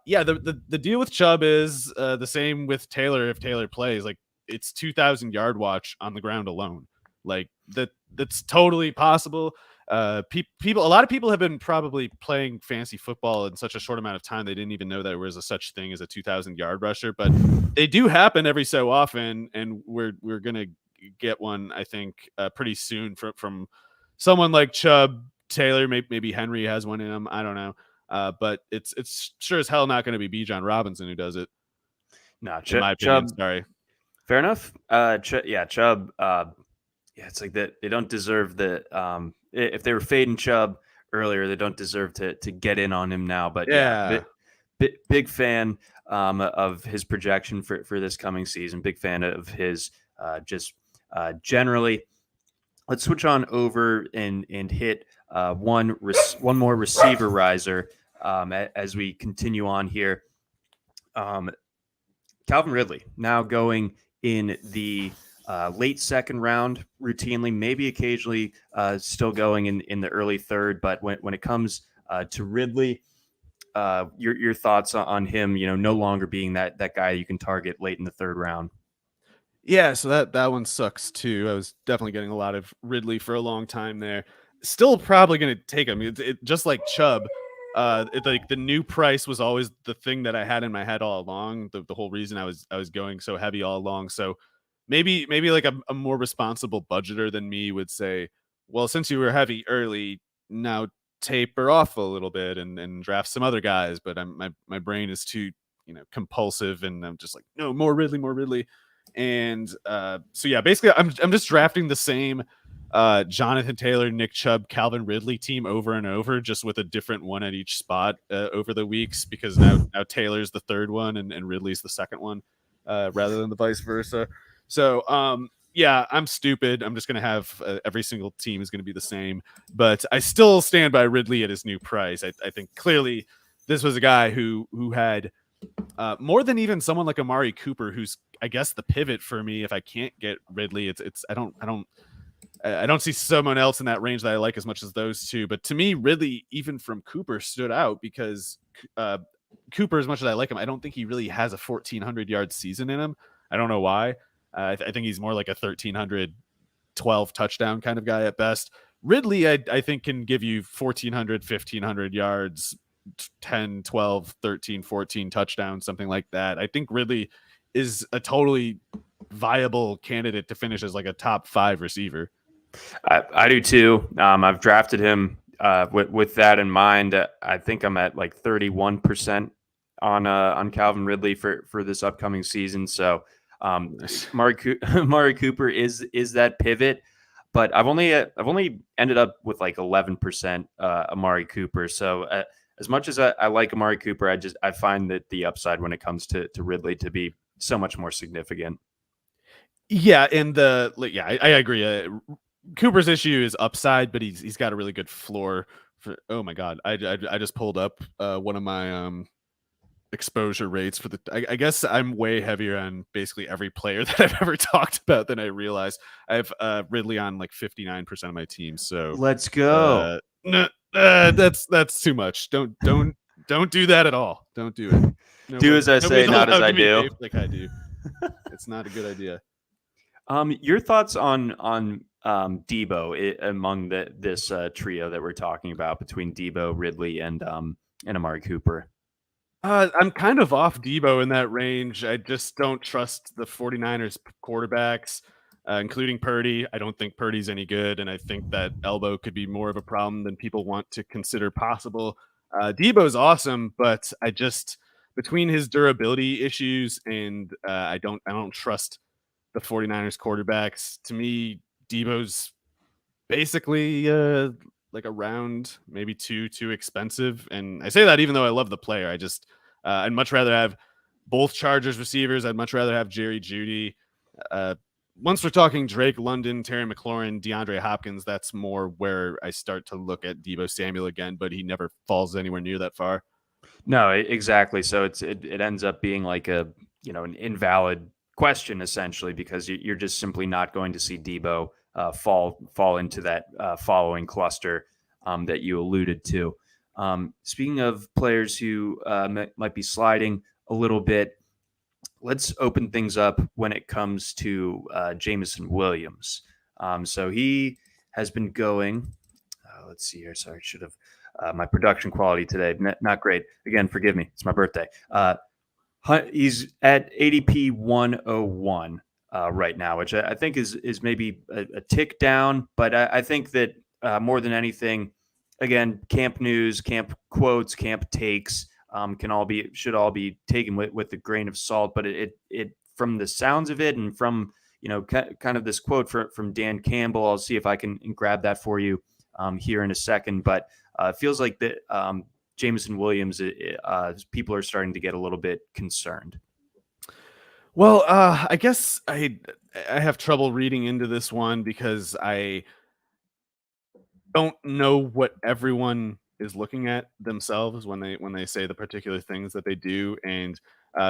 yeah, the deal with Chubb is the same with Taylor. If Taylor plays, like, it's 2,000 yard watch on the ground alone. Like, that's totally possible. A lot of people have been probably playing fantasy football in such a short amount of time they didn't even know there was a such thing as a 2,000 yard rusher, but they do happen every so often, and we're gonna get one, I think, pretty soon from someone like Chubb. Taylor, maybe Henry has one in him, I don't know, but it's sure as hell not going to be Bijan Robinson who does it. No, in my opinion. Chubb. Sorry. Fair enough. Chubb. Yeah, it's like that. They don't deserve the. If they were fading Chubb earlier, they don't deserve to get in on him now. But Yeah. big fan of his projection for this coming season. Big fan of his just generally. Let's switch on over and hit one more receiver riser as we continue on here. Calvin Ridley now going in the late second round routinely, maybe occasionally still going in the early third. But when it comes to Ridley, your thoughts on him, no longer being that guy you can target late in the third round. Yeah, so that one sucks too. I was definitely getting a lot of Ridley for a long time there. Still probably going to take him. It just like Chubb. Like the new price was always the thing that I had in my head all along. The whole reason I was going so heavy all along. So maybe like a more responsible budgeter than me would say, well, since you were heavy early, now taper off a little bit and draft some other guys. But my brain is too compulsive, and I'm just like, no, more Ridley. And so yeah, basically I'm just drafting the same Jonathan Taylor, Nick Chubb, Calvin Ridley team over and over, just with a different one at each spot over the weeks, because now Taylor's the third one and Ridley's the second one, rather than the vice versa. So yeah, I'm stupid. I'm just gonna have every single team is gonna be the same, but I still stand by Ridley at his new price. I think clearly this was a guy who had more than even someone like Amari Cooper, who's, I guess, the pivot for me. If I can't get Ridley, it's I don't see someone else in that range that I like as much as those two. But to me, Ridley, even from Cooper, stood out because Cooper, as much as I like him, I don't think he really has a 1,400 yard season in him. I don't know why. I think he's more like a 1,300, 12 touchdown kind of guy at best. Ridley, I think, can give you 1,400, 1,500 yards, 10, 12, 13, 14 touchdowns, something like that. I think Ridley is a totally viable candidate to finish as like a top 5 receiver. I do too. I've drafted him with that in mind. I think I'm at like 31% on Calvin Ridley for this upcoming season. So Amari Cooper is that pivot, but I've only ended up with like 11% Amari Cooper. So as much as I like Amari Cooper, I find that the upside when it comes to Ridley to be so much more significant. Yeah, and I agree. Cooper's issue is upside, but he's got a really good floor. Oh my god, I just pulled up one of my exposure rates for the. I guess I'm way heavier on basically every player that I've ever talked about than I realized. I have Ridley on like 59% of my team. So let's go. That's too much. Don't do that at all. Don't do it. Do as I say, not as I do. Like I do. It's not a good idea. Your thoughts on Deebo among this trio that we're talking about between Deebo, Ridley, and Amari Cooper? I'm kind of off Deebo in that range. I just don't trust the 49ers quarterbacks, including Purdy. I don't think Purdy's any good, and I think that elbow could be more of a problem than people want to consider possible. Deebo's awesome, but I just, between his durability issues and I don't trust the 49ers quarterbacks. To me, Deebo's basically like around maybe too expensive. And I say that even though I love the player, I just I'd much rather have both Chargers receivers. I'd much rather have Jerry Jeudy. Once we're talking Drake London, Terry McLaurin, DeAndre Hopkins, that's more where I start to look at Deebo Samuel again, but he never falls anywhere near that far. No, exactly. So it ends up being like an invalid question essentially because you're just simply not going to see Deebo fall into that following cluster that you alluded to. Speaking of players who might be sliding a little bit, let's open things up when it comes to Jameson Williams. So he has been going. Let's see here. Sorry, should have my production quality today not great. Again, forgive me. It's my birthday. He's at ADP 101 right now, which I think is maybe a tick down, but I think that more than anything, again, camp news, camp quotes, camp takes should all be taken with a grain of salt. But it from the sounds of it and from kind of this quote from Dan Campbell, I'll see if I can grab that for you here in a second. But it feels like that Jameson Williams, people are starting to get a little bit concerned. Well, I guess I have trouble reading into this one because I don't know what everyone is looking at themselves when they say the particular things that they do. And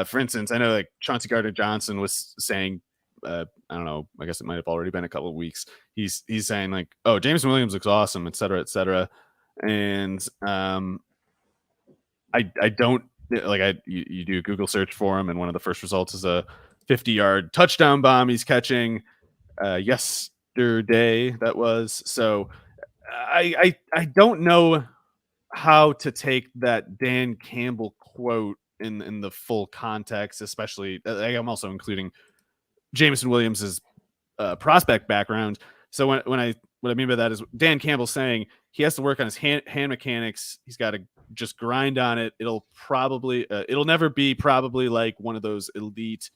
for instance, I know like Chauncey Gardner-Johnson was saying, I don't know, I guess it might have already been a couple of weeks. He's saying like, oh, Jameson Williams looks awesome, et cetera, et cetera. And I don't like you do a Google search for him, and one of the first results is a 50-yard touchdown bomb he's catching yesterday. That was so. I don't know how to take that Dan Campbell quote in the full context, especially I'm also including Jameson Williams's prospect background. So what I mean by that is Dan Campbell saying he has to work on his hand mechanics. He's got to just grind on it. It'll never be probably like one of those elite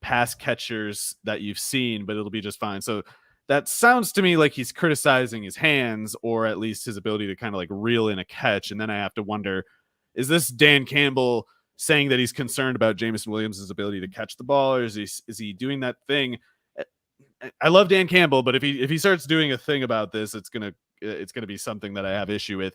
pass catchers that you've seen, but it'll be just fine. So that sounds to me like he's criticizing his hands, or at least his ability to kind of like reel in a catch. And then I have to wonder, is this Dan Campbell saying that he's concerned about Jameson Williams' ability to catch the ball, or is he doing that thing? I love Dan Campbell, but if he starts doing a thing about this, it's gonna be something that I have issue with.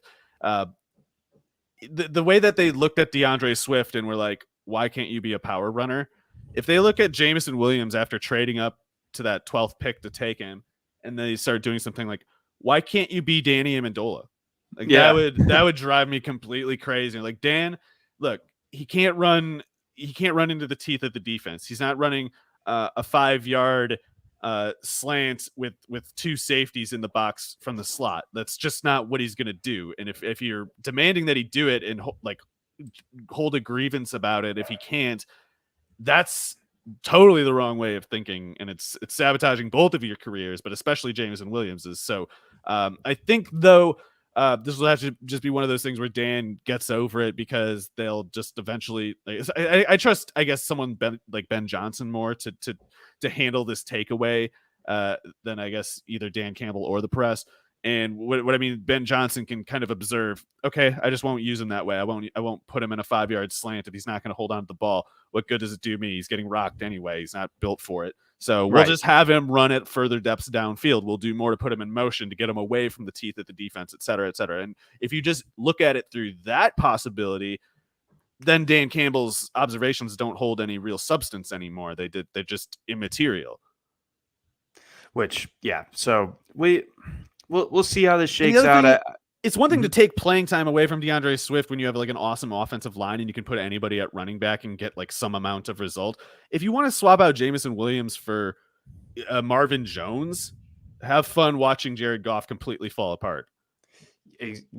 The way that they looked at DeAndre Swift and were like, why can't you be a power runner? If they look at Jameson Williams after trading up to that 12th pick to take him, and they start doing something like, why can't you be Danny Amendola? Like that would drive me completely crazy. Like, Dan, look, he can't run into the teeth of the defense. He's not running a 5-yard slant with two safeties in the box from the slot. That's just not what he's going to do. And if you're demanding that he do it and hold a grievance about it, if he can't, that's totally the wrong way of thinking, and it's sabotaging both of your careers, but especially Jameson Williams's. So I think though this will have to just be one of those things where Dan gets over it, because they'll just eventually I trust, I guess, someone like Ben Johnson more to handle this takeaway than I guess either Dan Campbell or the press. And what I mean, Ben Johnson can kind of observe, okay, I just won't use him that way. I won't put him in a 5-yard slant if he's not going to hold on to the ball. What good does it do me? He's getting rocked anyway. He's not built for it. So we'll just have him run it further depths downfield. We'll do more to put him in motion, to get him away from the teeth of the defense, et cetera, et cetera. And if you just look at it through that possibility, then Dan Campbell's observations don't hold any real substance anymore. They're just immaterial. Which, yeah. So We'll see how this shakes out. It's one thing to take playing time away from DeAndre Swift when you have like an awesome offensive line and you can put anybody at running back and get like some amount of result. If you want to swap out Jameson Williams for Marvin Jones, have fun watching Jared Goff completely fall apart.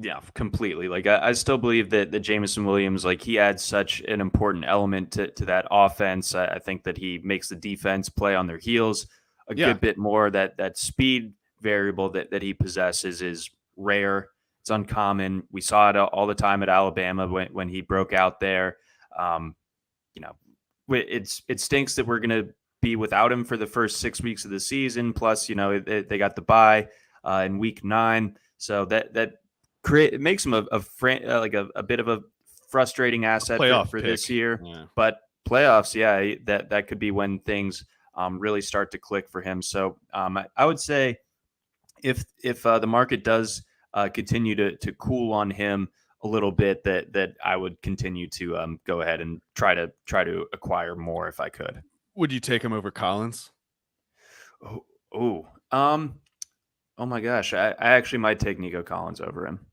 Yeah, completely. Like I still believe that Jameson Williams, like, he adds such an important element to that offense. I think that he makes the defense play on their heels a good bit more. That speed variable that he possesses is rare. It's uncommon. We saw it all the time at Alabama when he broke out there. It stinks that we're going to be without him for the first 6 weeks of the season. Plus, they got the bye. in week 9. So that it makes him a bit of a frustrating asset for this year. Yeah. But playoffs, yeah, that could be when things really start to click for him. So I would say if the market does continue to cool on him a little bit, that I would continue to go ahead and try to acquire more if I could. Would you take him over Collins? Oh my gosh, I actually might take Nico Collins over him.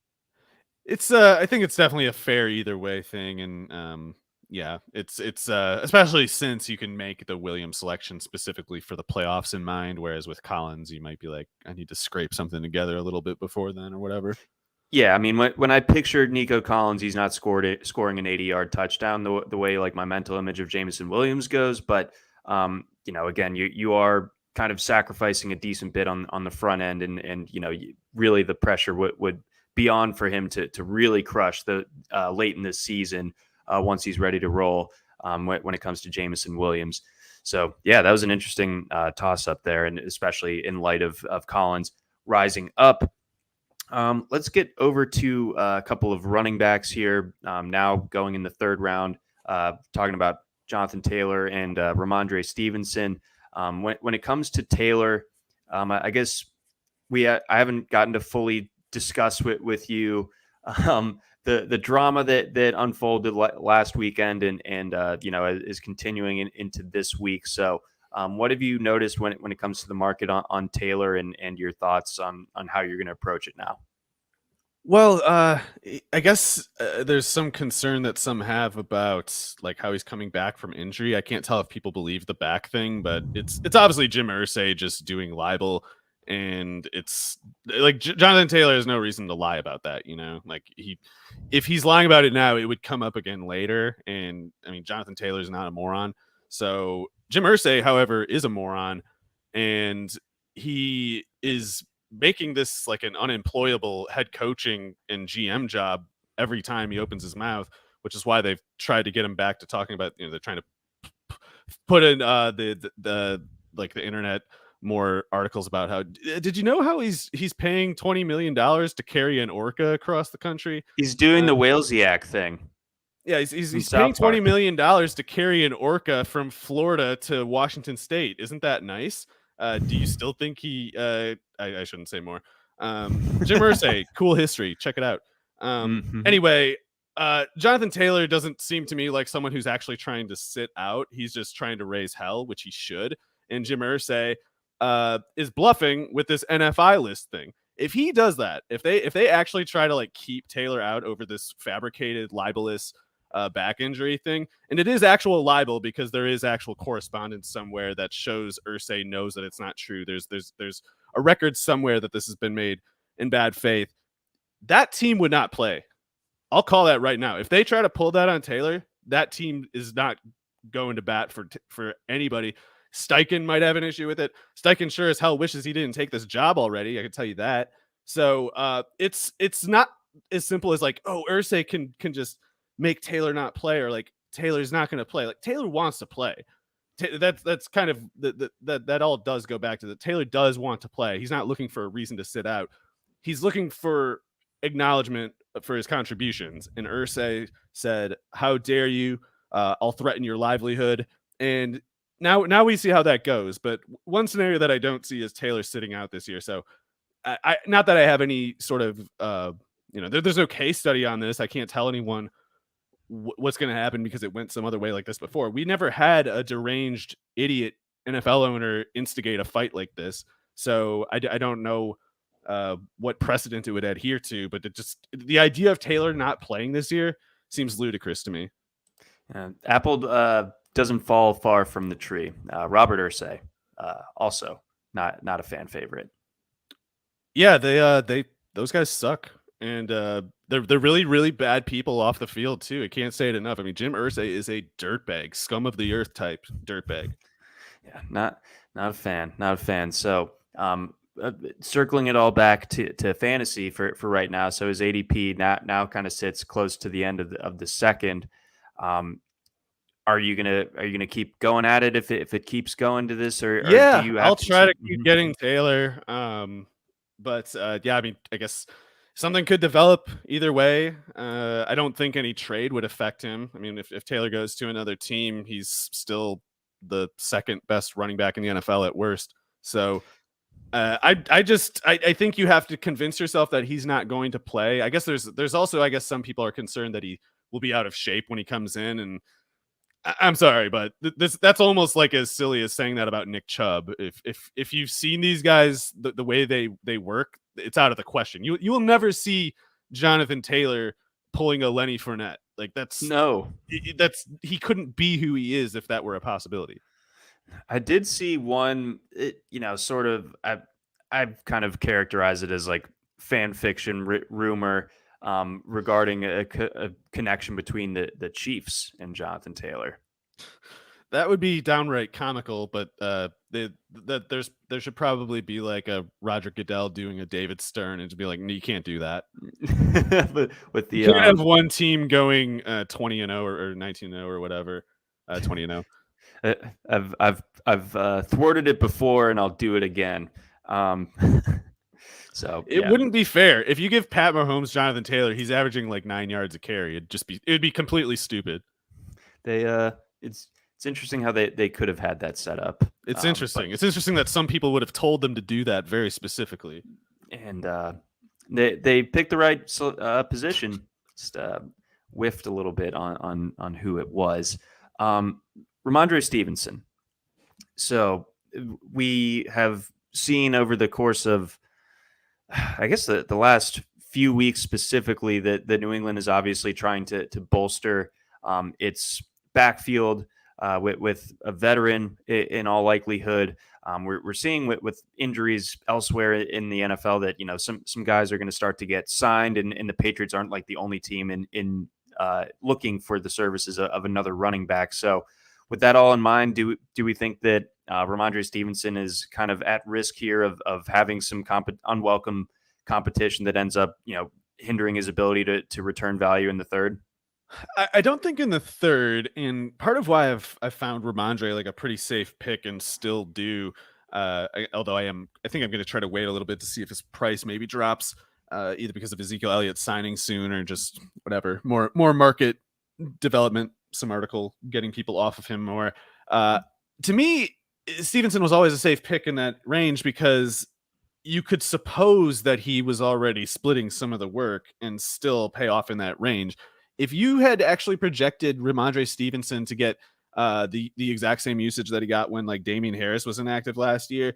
It's I think it's definitely a fair either way thing, and yeah, it's especially since you can make the Williams selection specifically for the playoffs in mind, whereas with Collins you might be like, I need to scrape something together a little bit before then or whatever. Yeah, I mean, when I pictured Nico Collins, he's not scoring an 80-yard touchdown the way like my mental image of Jameson Williams goes. But again, you are kind of sacrificing a decent bit on the front end, and really the pressure would be on for him to really crush the late in this season once he's ready to roll when it comes to Jameson Williams. So yeah, that was an interesting toss up there, and especially in light of Collins rising up. Let's get over to a couple of running backs here. Now going in the 3rd round, talking about Jonathan Taylor and Rhamondre Stevenson. When it comes to Taylor, I guess I haven't gotten to fully discuss with you the drama that unfolded last weekend and is continuing into this week. So what have you noticed when it comes to the market on Taylor and your thoughts on how you're going to approach it now? Well, I guess there's some concern that some have about like how he's coming back from injury. I can't tell if people believe the back thing, but it's obviously Jim Irsay just doing libel, and it's like Jonathan Taylor has no reason to lie about that. Like if he's lying about it now, it would come up again later. And I mean, Jonathan Taylor is not a moron. So Jim Irsay, however, is a moron, and he is making this like an unemployable head coaching and GM job every time he opens his mouth, which is why they've tried to get him back to talking about, they're trying to put in the internet more articles about how, did you know how he's paying $20 million to carry an orca across the country? He's doing the Walesiak thing. Yeah, he's paying $20 million to carry an orca from Florida to Washington State. Isn't that nice? Do you still think he I shouldn't say more. Jim Irsay, cool history. Check it out. Anyway, Jonathan Taylor doesn't seem to me like someone who's actually trying to sit out. He's just trying to raise hell, which he should. And Jim Irsay is bluffing with this NFI list thing. If he does that, if they actually try to like keep Taylor out over this fabricated libelous back injury thing, and it is actual libel because there is actual correspondence somewhere that shows Irsay knows that it's not true. There's a record somewhere that this has been made in bad faith. That team would not play. I'll call that right now. If they try to pull that on Taylor, that team is not going to bat for anybody. Steichen might have an issue with it. Steichen sure as hell wishes he didn't take this job already. I can tell you that. So it's not as simple as like, oh, Irsay can just make Taylor not play, or like Taylor's not going to play. Like Taylor wants to play. That's kind of that all does go back to that. Taylor does want to play. He's not looking for a reason to sit out. He's looking for acknowledgement for his contributions. And Irsay said, "How dare you? I'll threaten your livelihood." And now we see how that goes. But one scenario that I don't see is Taylor sitting out this year. So I not that I have any sort of there's no case study on this. I can't tell anyone what's going to happen because it went some other way like this before. We never had a deranged idiot NFL owner instigate a fight like this. So I don't know what precedent it would adhere to, but the idea of Taylor not playing this year seems ludicrous to me. Apple doesn't fall far from the tree. Robert Irsay, also not a fan favorite. Yeah, those guys suck. And they're really, really bad people off the field too. I can't say it enough. I mean, Jim Irsay is a dirtbag, scum of the earth type dirtbag. Yeah, not a fan. So circling it all back to fantasy for right now. So his ADP now kind of sits close to the end of the second. Are you gonna keep going at it if it keeps going to this, or yeah? do you I'll try to keep getting Taylor. But yeah, I mean, I guess something could develop either way. I don't think any trade would affect him. I mean, if Taylor goes to another team, he's still the second best running back in the NFL at worst. So I think you have to convince yourself that he's not going to play. I guess there's also, I guess some people are concerned that he will be out of shape when he comes in, and I'm sorry, but that's almost like as silly as saying that about Nick Chubb. If you've seen these guys, the way they work, it's out of the question. You will never see Jonathan Taylor pulling a Lenny Fournette. Like No, that's he couldn't be who he is if that were a possibility. I did see one, sort of, I've kind of characterized it as like fan fiction rumor regarding a connection between the Chiefs and Jonathan Taylor. That would be downright comical, but there should probably be like a Roger Goodell doing a David Stern and to be like, no, you can't do that. But with the you can't have one team going 20-0 or 19-0 or whatever, 20-0. I've thwarted it before, and I'll do it again. So it wouldn't be fair if you give Pat Mahomes Jonathan Taylor. He's averaging like 9 yards a carry. It'd be completely stupid. It's interesting how they could have had that set up. It's interesting. It's interesting that some people would have told them to do that very specifically, and they picked the right position. Just whiffed a little bit on who it was. Rhamondre Stevenson. So we have seen over the course of, I guess, the last few weeks specifically, that New England is obviously trying to bolster its backfield with a veteran in all likelihood. We're seeing with injuries elsewhere in the NFL that some guys are going to start to get signed, and the Patriots aren't like the only team in looking for the services of another running back. So with that all in mind, do we think that Rhamondre Stevenson is kind of at risk here of having some unwelcome competition that ends up hindering his ability to return value in the third? I don't think in the third, and part of why I've found Rhamondre like a pretty safe pick and still do. Although I think I'm going to try to wait a little bit to see if his price maybe drops, either because of Ezekiel Elliott signing soon or just whatever more market development. Some article getting people off of him more. To me, Stevenson was always a safe pick in that range because you could suppose that he was already splitting some of the work and still pay off in that range. If you had actually projected Rhamondre Stevenson to get the exact same usage that he got when like Damian Harris was inactive last year,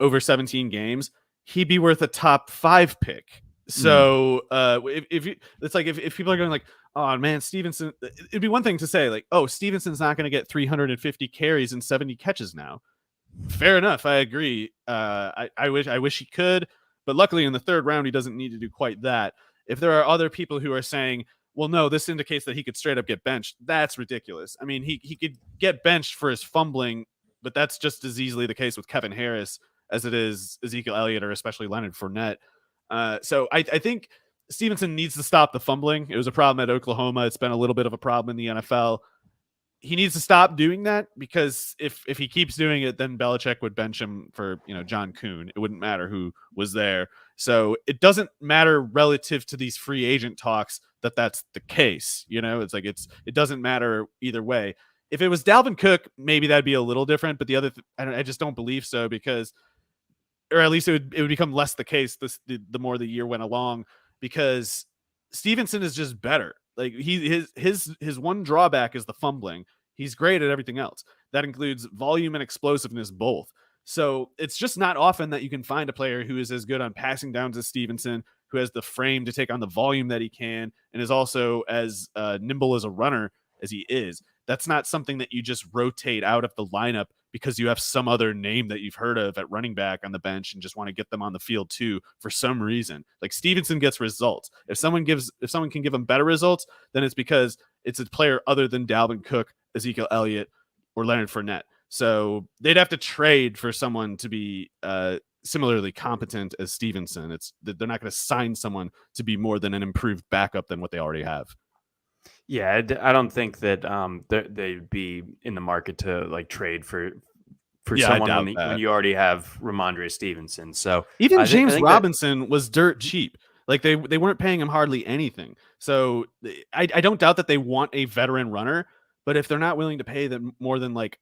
over 17 games, he'd be worth a top 5 pick. So if people are going like, oh man, Stevenson, it'd be one thing to say like, oh, Stevenson's not going to get 350 carries and 70 catches now. Fair enough. I agree. I wish he could, but luckily in the third round, he doesn't need to do quite that. If there are other people who are saying, well, no, this indicates that he could straight up get benched, that's ridiculous. I mean, he could get benched for his fumbling, but that's just as easily the case with Kevin Harris as it is Ezekiel Elliott or especially Leonard Fournette. So I think Stevenson needs to stop the fumbling. It was a problem at Oklahoma. It's been a little bit of a problem in the NFL. He needs to stop doing that because if he keeps doing it, then Belichick would bench him for John Kuhn. It wouldn't matter who was there. So it doesn't matter relative to these free agent talks that's the case. It's like it doesn't matter either way. If it was Dalvin Cook, maybe that'd be a little different. But the other, I just don't believe so because, or at least it would become less the case the more the year went along because Stevenson is just better. Like his one drawback is the fumbling. He's great at everything else. That includes volume and explosiveness both. So it's just not often that you can find a player who is as good on passing down as Stevenson, who has the frame to take on the volume that he can, and is also as nimble as a runner as he is. That's not something that you just rotate out of the lineup because you have some other name that you've heard of at running back on the bench and just want to get them on the field too for some reason. Like Stevenson gets results. If someone can give him better results, then it's because it's a player other than Dalvin Cook, Ezekiel Elliott, or Leonard Fournette. So they'd have to trade for someone to be similarly competent as Stevenson. They're not going to sign someone to be more than an improved backup than what they already have. Yeah, I don't think that they'd be in the market to like trade for for Yeah, I someone doubt when that. you already have Rhamondre Stevenson. So Even I James think that Robinson was dirt cheap. Like they weren't paying him hardly anything. So I don't doubt that they want a veteran runner, but if they're not willing to pay them more than like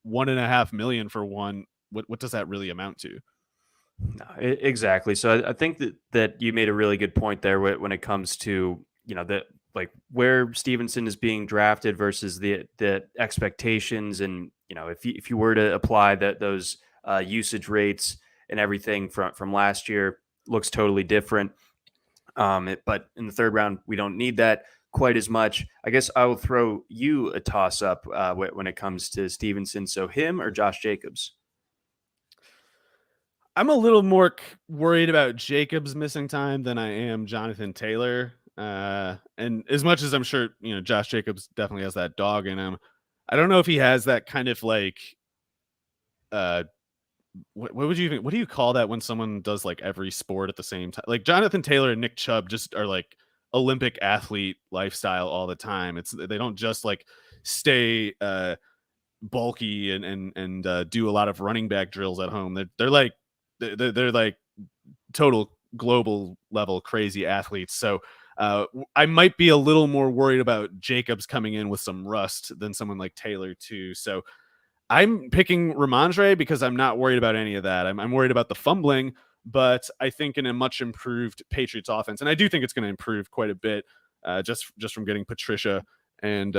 $1.5 million for one, what does that really amount to? no, exactly. So I think that you made a really good point there when it comes to, that like where Stevenson is being drafted versus the expectations, and if you were to apply those usage rates and everything from last year, looks totally different. But in the third round, we don't need that quite as much. I guess I will throw you a toss up when it comes to Stevenson. So him or Josh Jacobs? I'm a little more worried about Jacobs missing time than I am Jonathan Taylor. And as much as I'm sure, Josh Jacobs definitely has that dog in him, I don't know if he has that kind of like, what would you even, what do you call that when someone does like every sport at the same time? Like Jonathan Taylor and Nick Chubb just are like Olympic athlete lifestyle all the time. They don't just like stay bulky and do a lot of running back drills at home. They're like total global level crazy athletes. So I might be a little more worried about Jacobs coming in with some rust than someone like Taylor too. So I'm picking Rhamondre because I'm not worried about any of that. I'm worried about the fumbling, but I think in a much improved Patriots offense, and I do think it's going to improve quite a bit just from getting Patricia and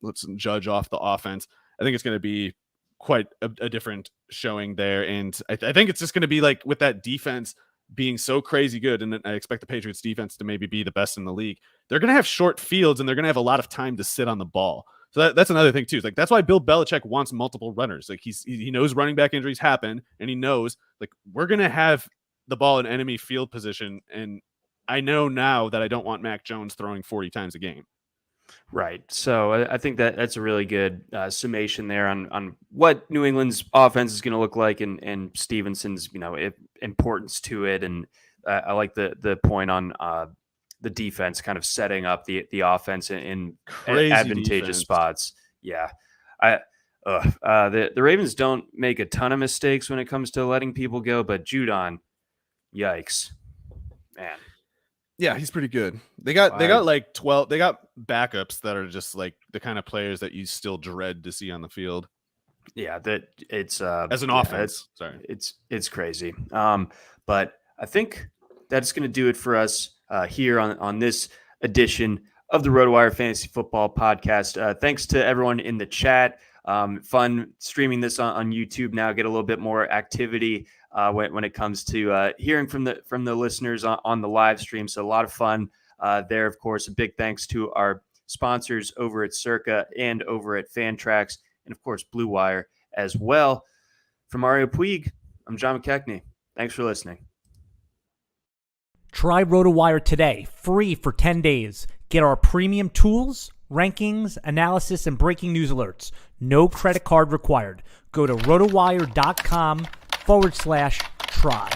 let's judge off the offense. I think it's going to be quite a different showing there. And I think it's just going to be like with that defense being so crazy good, and I expect the Patriots defense to maybe be the best in the league. They're going to have short fields and they're going to have a lot of time to sit on the ball. So that's another thing too. It's like that's why Bill Belichick wants multiple runners. Like he knows running back injuries happen, and he knows like we're going to have the ball in enemy field position. And I know now that I don't want Mac Jones throwing 40 times a game. Right. So I think that's a really good summation there on what New England's offense is going to look like, and Stevenson's importance to it. And I like the point on the defense kind of setting up the offense in advantageous defense. spots. Yeah. The Ravens don't make a ton of mistakes when it comes to letting people go, but Judon, yikes, man. Yeah, he's pretty good. They got like 12. They got backups that are just like the kind of players that you still dread to see on the field. Yeah, that it's as an offense. Sorry, it's crazy. But I think that's going to do it for us here on this edition of the RotoWire Fantasy Football Podcast. Thanks to everyone in the chat. Fun streaming this on YouTube now. Get a little bit more activity when it comes to hearing from the listeners on the live stream. So a lot of fun there. Of course, a big thanks to our sponsors over at Circa and over at Fantrax, and of course Blue Wire as well. For Mario Puig, I'm John McKechnie. Thanks for listening. Try RotoWire today, free for 10 days. Get our premium tools, rankings, analysis, and breaking news alerts. No credit card required. Go to rotowire.com/try.